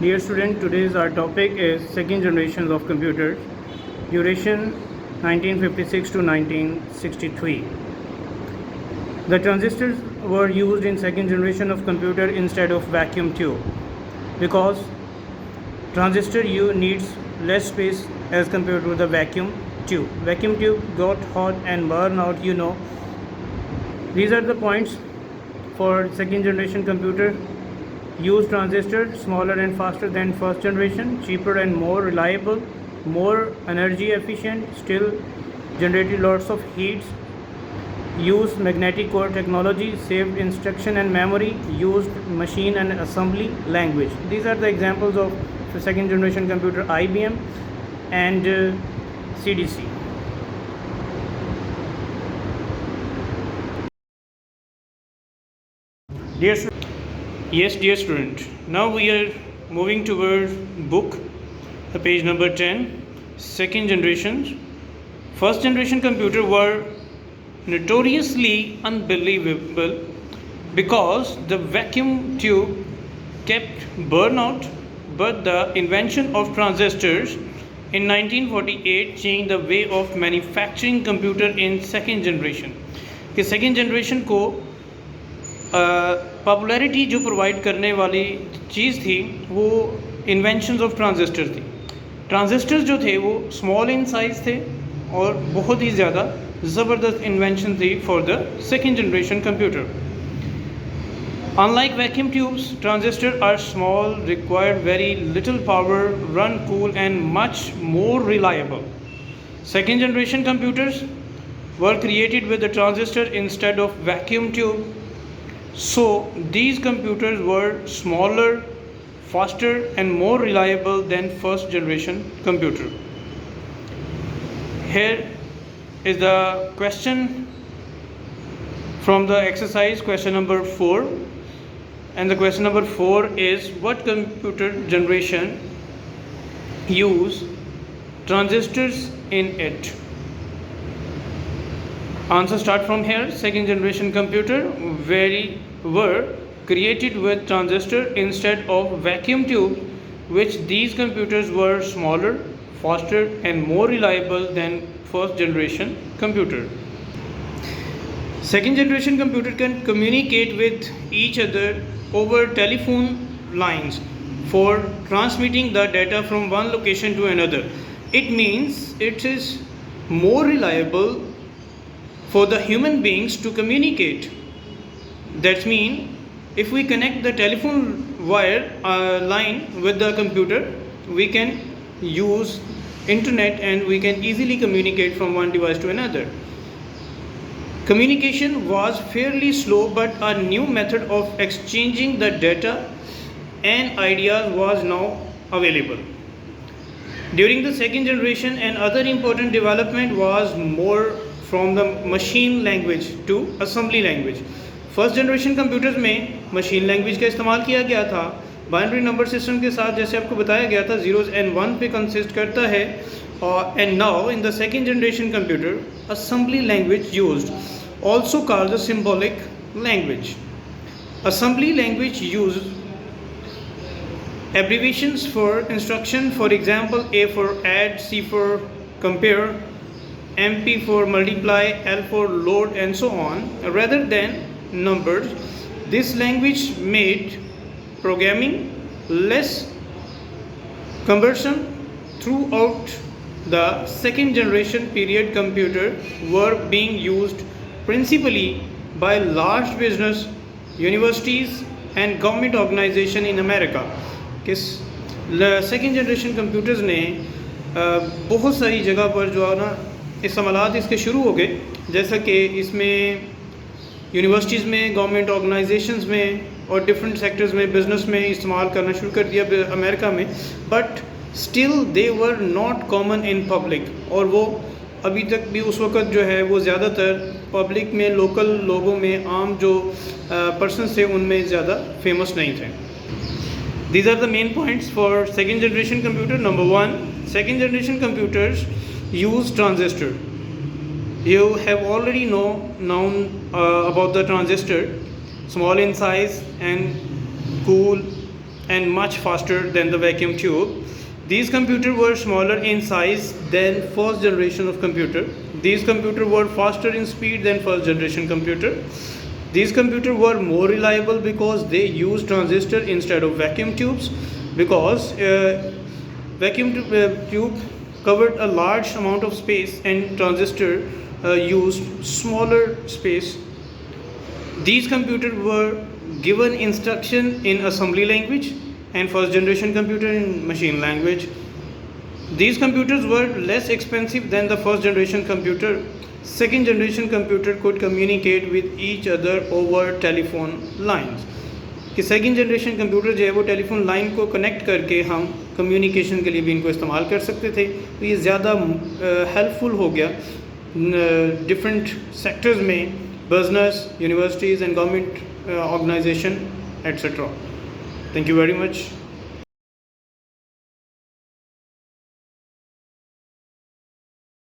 Dear student, today's our topic is second generations of computers, duration 1956 to 1963. The transistors were used in second generation of computer instead of vacuum tube because transistor needs less space as compared to the vacuum tube. Vacuum tube got hot and burn out, These are the points for second generation computer. Use transistor smaller and faster than first generation, cheaper and more reliable, more energy efficient, still generated lots of heats. Used magnetic core technology, saved instruction and memory, used machine and assembly language. These are the examples of the second generation computer IBM and CDC. Dear student, now we are moving toward book, page number 10, second generations. First generation computer were notoriously unbelievable because the vacuum tube kept burnout, but the invention of transistors in 1948 changed the way of manufacturing computer in second generation. कि second generation को popularity जो provide करने वाली चीज़ थी वो inventions of transistor थी. Transistors जो थे वो स्मॉल इन साइज़ थे और बहुत ही ज़्यादा ज़बरदस्त इन्वेंशन थी for the second generation computer. Unlike vacuum tubes, transistors are small, require very little power, run cool and much more reliable. Second generation computers were created with the transistor instead of vacuum tube. So these computers were smaller, faster and more reliable than first generation computer. Here is the question from the exercise, question number 4. And the question number 4 is, what computer generation use transistors in it? Answer start from here. Second generation computer were created with transistor instead of vacuum tube, which these computers were smaller, faster and more reliable than first generation computer. Second generation computer can communicate with each other over telephone lines for transmitting the data from one location to another. It means it is more reliable for the human beings to communicate. That means if we connect the telephone wire line with the computer, we can use internet and we can easily communicate from one device to another. Communication was fairly slow, but a new method of exchanging the data and ideas was now available. During the second generation, another important development was more from the machine language to assembly language. First generation computers में machine language का इस्तेमाल किया गया था. Binary number system के साथ जैसे आपको बताया गया था, जीरोज़ एंड वन पे कंसिस्ट करता है. And now in the second generation computer assembly language used, also called the symbolic language. Assembly language used abbreviations for instruction, for example A for add, C for compare, MP for multiply, L for load and so on, rather than numbers. This language made programming less cumbersome. Throughout the second generation period, computers were being used principally by large business, universities and government organization in America. किस second generation computers ने बहुत सारी जगह पर जो है ना इस्तेमालात इसके शुरू हो गए, जैसा कि इसमें यूनिवर्सिटीज़ में, गवर्नमेंट ऑर्गेनाइजेशंस में और डिफरेंट सेक्टर्स में बिज़नेस में इस्तेमाल करना शुरू कर दिया अमेरिका में. But still they were not common in public, और वो अभी तक भी उस वक्त जो है वो ज़्यादातर पब्लिक में, लोकल लोगों में, आम जो पर्सनस थे उनमें ज़्यादा फेमस नहीं थे. These are the main points for second generation computer. Number 1, second generation computers use transistor. You have already known about the transistor, small in size and cool and much faster than the vacuum tube. These computers were smaller in size than first generation of computer. These computers were faster in speed than first generation computer. These computers were more reliable because they used transistor instead of vacuum tubes, because vacuum tube covered a large amount of space and transistor used smaller space. These computers were given instruction in assembly language and first generation computer in machine language. These computers were less expensive than the first generation computer. Second generation computer could communicate with each other over telephone lines. कि second generation computer जो है वो telephone line को connect करके हम communication के लिए भी इनको इस्तेमाल कर सकते थे. तो ये ज़्यादा हेल्पफुल हो गया डिफरेंट सेक्टर्स में, business, universities and government organisation etcetera. Thank you very much.